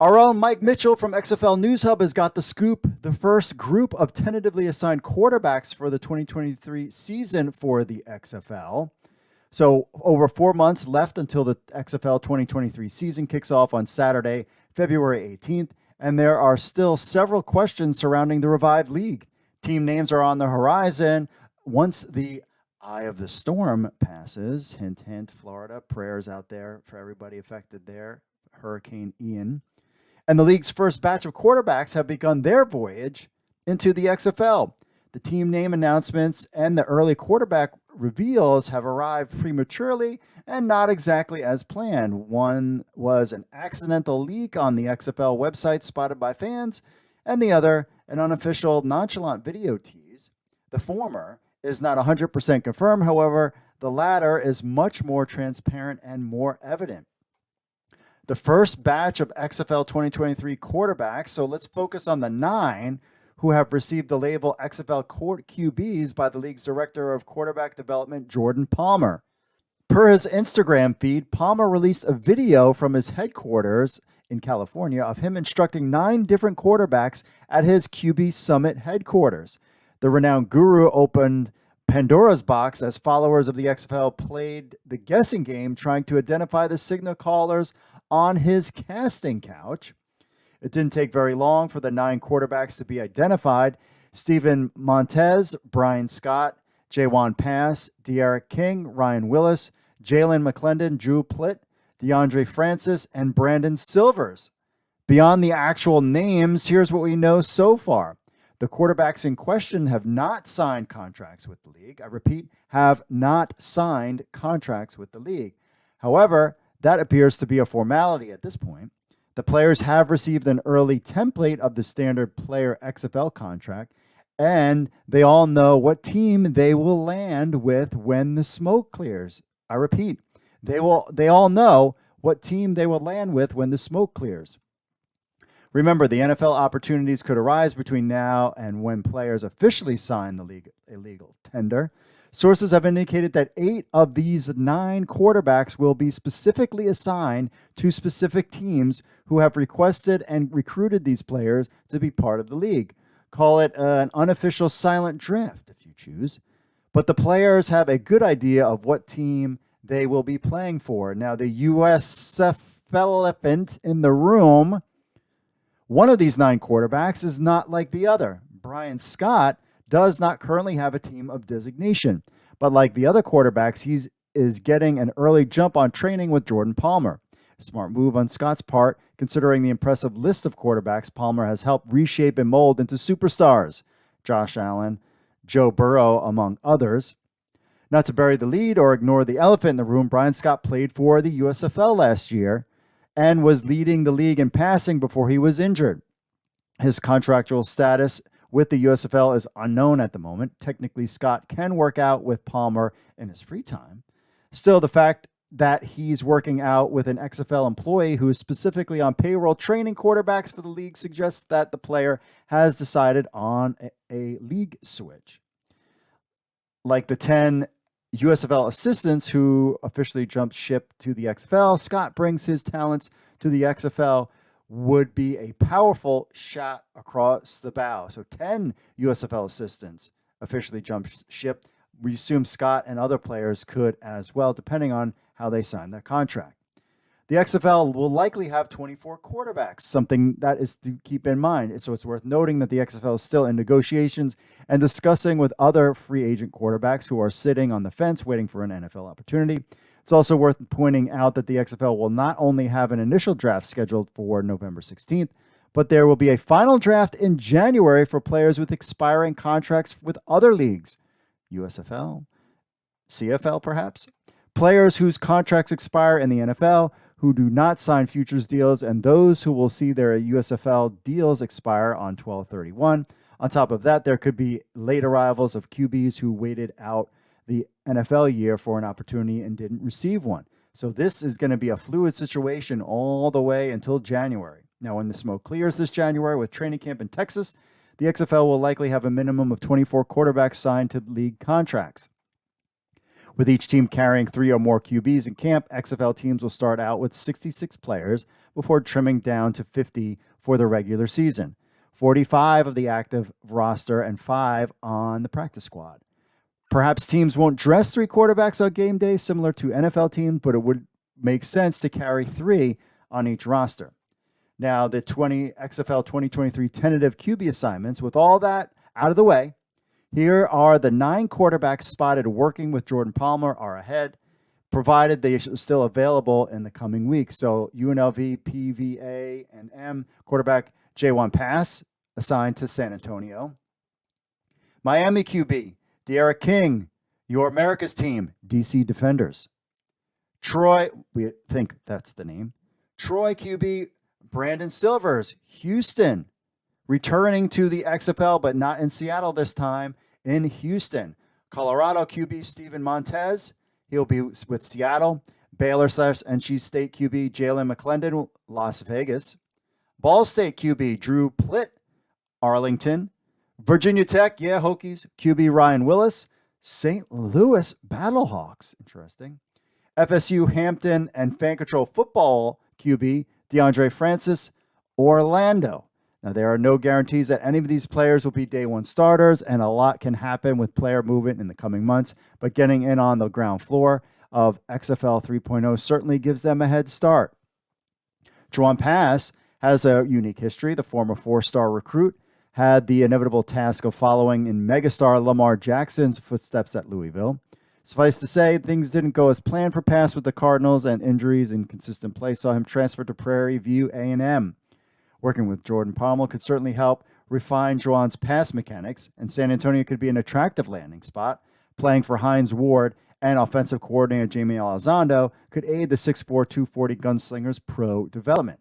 Our own Mike Mitchell from XFL News Hub has got the scoop. The first group of tentatively assigned quarterbacks for the 2023 season for the XFL. So over 4 months left until the XFL 2023 season kicks off on Saturday, February 18th, and there are still several questions surrounding the revived league. Team names are on the horizon. Once the eye of the storm passes, hint, hint, Florida, prayers out there for everybody affected there, Hurricane Ian. And the league's first batch of quarterbacks have begun their voyage into the XFL. The team name announcements and the early quarterback reveals have arrived prematurely and not exactly as planned. One was an accidental leak on the XFL website spotted by fans, and the other, an unofficial, nonchalant video tease. The former is not 100% confirmed, however, the latter is much more transparent and more evident. The first batch of XFL 2023 quarterbacks, so let's focus on the 9 who have received the label XFL QBs by the league's director of quarterback development, Jordan Palmer. Per his Instagram feed, Palmer released a video from his headquarters in California of him instructing 9 different quarterbacks at his QB Summit headquarters. The renowned guru opened Pandora's box as followers of the XFL played the guessing game, trying to identify the signal callers on his casting couch. It didn't take very long for the 9 quarterbacks to be identified. Steven Montez, Brian Scott, Jaywan Pass, De'Eric King, Ryan Willis, Jalen McClendon, Drew Plitt, DeAndre Francis, and Brandon Silvers. Beyond the actual names, here's what we know so far. The quarterbacks in question have not signed contracts with the league. I repeat, have not signed contracts with the league. However, that appears to be a formality at this point. The players have received an early template of the standard player XFL contract, and they all know what team they will land with when the smoke clears. I repeat, they all know what team they will land with when the smoke clears. Remember, the NFL opportunities could arise between now and when players officially sign the illegal tender. Sources have indicated that 8 of these 9 quarterbacks will be specifically assigned to specific teams who have requested and recruited these players to be part of the league. Call it an unofficial silent draft if you choose. But the players have a good idea of what team they will be playing for. Now, the USFL elephant in the room, one of these 9 quarterbacks is not like the other. Brian Scott does not currently have a team of designation, but like the other quarterbacks, he is getting an early jump on training with Jordan Palmer. A smart move on Scott's part, considering the impressive list of quarterbacks Palmer has helped reshape and mold into superstars. Josh Allen, Joe Burrow, among others. Not to bury the lead or ignore the elephant in the room, Brian Scott played for the USFL last year and was leading the league in passing before he was injured. His contractual status with the USFL is unknown at the moment. Technically, Scott can work out with Palmer in his free time. Still, the fact that he's working out with an XFL employee who is specifically on payroll training quarterbacks for the league suggests that the player has decided on a league switch. Like the 10 USFL assistants who officially jumped ship to the XFL, Scott brings his talents to the XFL would be a powerful shot across the bow. So 10 USFL assistants officially jumped ship. We assume Scott and other players could as well, depending on how they sign their contract. The XFL will likely have 24 quarterbacks, something that is to keep in mind. So it's worth noting that the XFL is still in negotiations and discussing with other free agent quarterbacks who are sitting on the fence waiting for an NFL opportunity. It's also worth pointing out that the XFL will not only have an initial draft scheduled for November 16th, but there will be a final draft in January for players with expiring contracts with other leagues, USFL, CFL perhaps, players whose contracts expire in the NFL who do not sign futures deals, and those who will see their USFL deals expire on 12/31. On top of that, there could be late arrivals of QBs who waited out the NFL year for an opportunity and didn't receive one. So this is going to be a fluid situation all the way until January. Now, when the smoke clears this January with training camp in Texas, the XFL will likely have a minimum of 24 quarterbacks signed to league contracts. With each team carrying 3 or more QBs in camp, XFL teams will start out with 66 players, before trimming down to 50 for the regular season. 45 of the active roster and 5 on the practice squad. Perhaps teams won't dress 3 quarterbacks on game day, similar to NFL teams, but it would make sense to carry 3 on each roster. Now, the XFL 2023 tentative QB assignments, with all that out of the way, here are the 9 quarterbacks spotted working with Jordan Palmer are ahead, provided they are still available in the coming weeks. So UNLV, PVA, and M quarterback J1 Pass assigned to San Antonio. Miami QB, De'Ara King, your America's team, DC Defenders. Troy, we think that's the name. Troy QB, Brandon Silvers, Houston. Returning to the XFL, but not in Seattle this time, in Houston. Colorado QB, Steven Montez. He'll be with Seattle. Baylor/NC State QB, Jalen McClendon, Las Vegas. Ball State QB, Drew Plitt, Arlington. Virginia Tech, Hokies, QB Ryan Willis. St. Louis Battlehawks, interesting. FSU, Hampton, and Fan Control Football QB, DeAndre Francis, Orlando. Now, there are no guarantees that any of these players will be day one starters, and a lot can happen with player movement in the coming months, but getting in on the ground floor of XFL 3.0 certainly gives them a head start. Juwan Pass has a unique history. The former 4-star recruit had the inevitable task of following in megastar Lamar Jackson's footsteps at Louisville. Suffice to say, things didn't go as planned for Pass with the Cardinals, and injuries and inconsistent play saw him transfer to Prairie View A&M. Working with Jordan Palmer could certainly help refine Juwan's pass mechanics, and San Antonio could be an attractive landing spot. Playing for Hines Ward and offensive coordinator Jamie Elizondo could aid the 6'4", 240 gunslinger's pro development.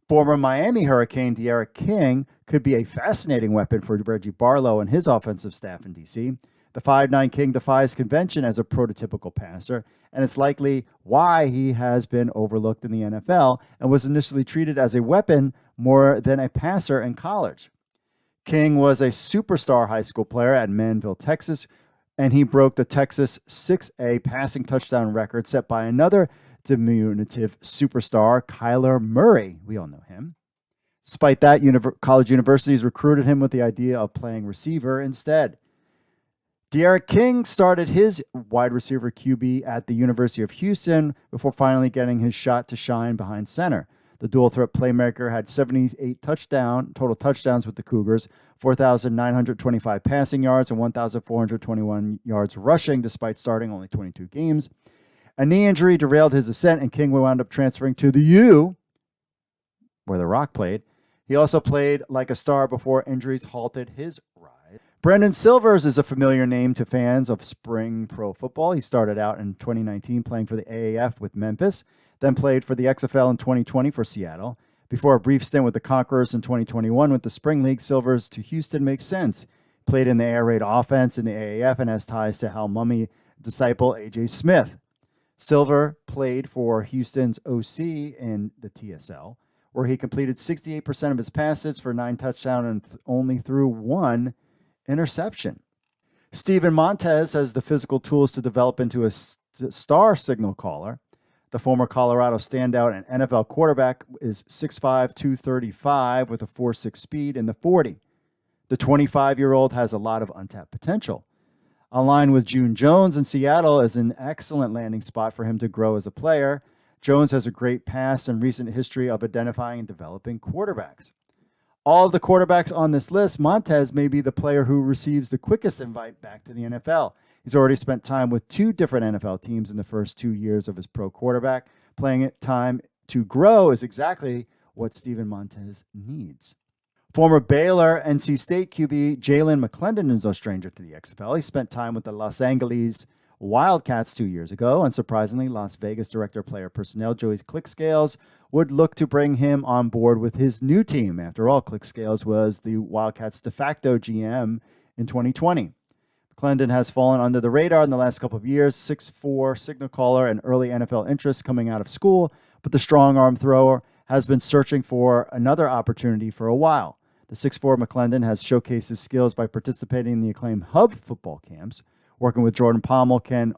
Former Miami Hurricane De'Ara King could be a fascinating weapon for Reggie Barlow and his offensive staff in D.C. The 5'9" King defies convention as a prototypical passer, and it's likely why he has been overlooked in the NFL and was initially treated as a weapon more than a passer in college. King was a superstar high school player at Manville, Texas, and he broke the Texas 6A passing touchdown record set by another diminutive superstar, Kyler Murray. We all know him. Despite that, college universities recruited him with the idea of playing receiver instead. De'Ara King started his wide receiver QB at the University of Houston before finally getting his shot to shine behind center. The dual threat playmaker had 78 total touchdowns with the Cougars, 4,925 passing yards, and 1,421 yards rushing, despite starting only 22 games. A knee injury derailed his ascent, and King wound up transferring to the U, where The Rock played. He also played like a star before injuries halted his rise. Brandon Silvers is a familiar name to fans of spring pro football. He started out in 2019 playing for the AAF with Memphis, then played for the XFL in 2020 for Seattle. Before a brief stint with the Conquerors in 2021 with the Spring League, Silvers to Houston makes sense. Played in the air raid offense in the AAF and has ties to Hal Mummy disciple A.J. Smith. Silver played for Houston's OC in the TSL, where he completed 68% of his passes for 9 touchdowns and only threw 1 interception. Steven Montez has the physical tools to develop into a star signal caller. The former Colorado standout and NFL quarterback is 6'5", 235 with a 4.6 speed in the 40. The 25-year-old has a lot of untapped potential. Aligned with June Jones in Seattle is an excellent landing spot for him to grow as a player. Jones has a great past and recent history of identifying and developing quarterbacks. All of the quarterbacks on this list, Montez may be the player who receives the quickest invite back to the NFL. He's already spent time with 2 different NFL teams in the first 2 years of his pro quarterback. Playing it time to grow is exactly what Steven Montez needs. Former Baylor NC State QB Jalen McClendon is no stranger to the XFL. He spent time with the Los Angeles Wildcats 2 years ago. Unsurprisingly, Las Vegas Director of Player Personnel Joey Clickscales would look to bring him on board with his new team. After all, Clickscales was the Wildcats' de facto GM in 2020. McClendon has fallen under the radar in the last couple of years, 6'4", signal caller, and early NFL interest coming out of school, but the strong arm thrower has been searching for another opportunity for a while. The 6'4" McClendon has showcased his skills by participating in the acclaimed Hub football camps. Working with Jordan Palmer can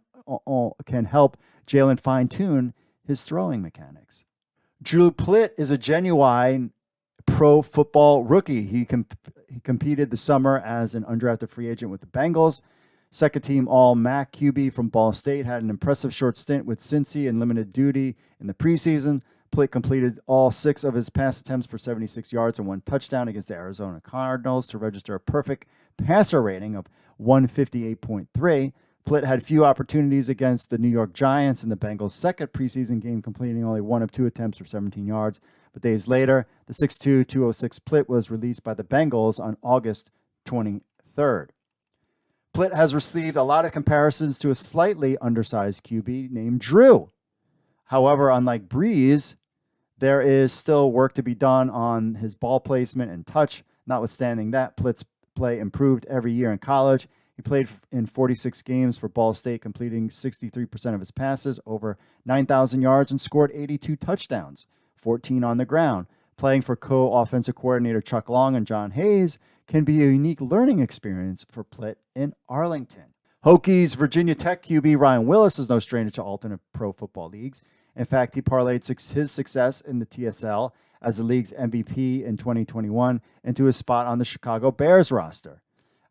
help Jalen fine-tune his throwing mechanics. Drew Plitt is a genuine pro football rookie. He competed this summer as an undrafted free agent with the Bengals. Second team All MAC QB from Ball State, had an impressive short stint with Cincy in limited duty in the preseason. Plitt completed all 6 of his pass attempts for 76 yards and 1 touchdown against the Arizona Cardinals to register a perfect passer rating of 158.3. Plitt had few opportunities against the New York Giants in the Bengals' second preseason game, completing only 1 of 2 attempts for 17 yards. But days later, the 6'2", 206 Plitt was released by the Bengals on August 23rd. Plitt has received a lot of comparisons to a slightly undersized QB named Drew. However, unlike Breeze, there is still work to be done on his ball placement and touch. Notwithstanding that, Plitt's play improved every year in college. He played in 46 games for Ball State, completing 63% of his passes, over 9,000 yards, and scored 82 touchdowns, 14 on the ground. Playing for co-offensive coordinator Chuck Long and John Hayes can be a unique learning experience for Plitt in Arlington. Hokies Virginia Tech QB Ryan Willis is no stranger to alternate pro football leagues. In fact, he parlayed his success in the TSL as the league's MVP in 2021 into his spot on the Chicago Bears roster.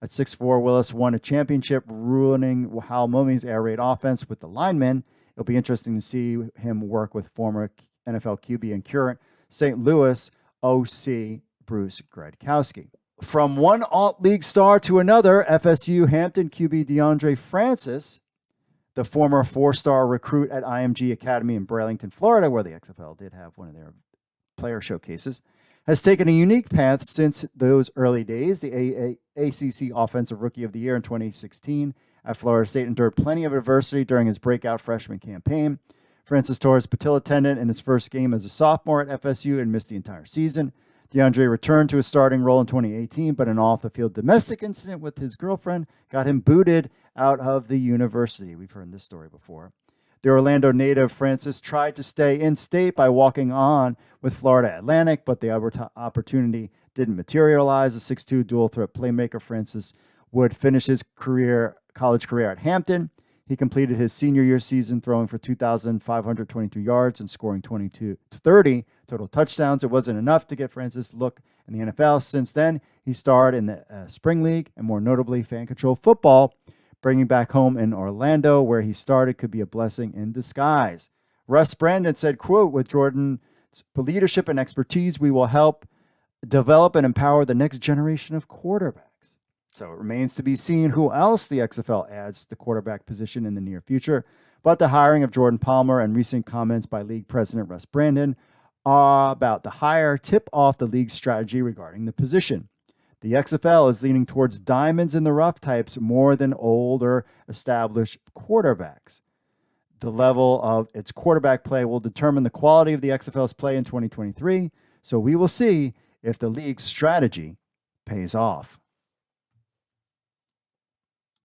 At 6'4", Willis won a championship, ruining Hal Mummy's air raid offense with the linemen. It'll be interesting to see him work with former NFL QB and current St. Louis OC Bruce Gradkowski. From one alt-league star to another, FSU Hampton QB DeAndre Francis, the former 4-star recruit at IMG Academy in Burlington, Florida, where the XFL did have one of their player showcases, has taken a unique path since those early days. The ACC Offensive Rookie of the Year in 2016 at Florida State endured plenty of adversity during his breakout freshman campaign. Francis tore his patella tendon in his first game as a sophomore at FSU and missed the entire season. DeAndre returned to his starting role in 2018, but an off-the-field domestic incident with his girlfriend got him booted out of the university. We've heard this story before. The Orlando native Francis tried to stay in-state by walking on with Florida Atlantic, but the opportunity didn't materialize. A 6'2" dual-threat playmaker, Francis would finish his college career at Hampton. He completed his senior year season throwing for 2,522 yards and scoring 22 to 30 total touchdowns. It wasn't enough to get Francis look in the NFL. Since then, he starred in the Spring League and more notably Fan Control Football. Bringing back home in Orlando, where he started, could be a blessing in disguise. Russ Brandon said, quote, "With Jordan's leadership and expertise, we will help develop and empower the next generation of quarterbacks." So it remains to be seen who else the XFL adds to the quarterback position in the near future. But the hiring of Jordan Palmer and recent comments by league president Russ Brandon about the hire tip off the league's strategy regarding the position. The XFL is leaning towards diamonds in the rough types more than older, established quarterbacks. The level of its quarterback play will determine the quality of the XFL's play in 2023, so we will see if the league's strategy pays off.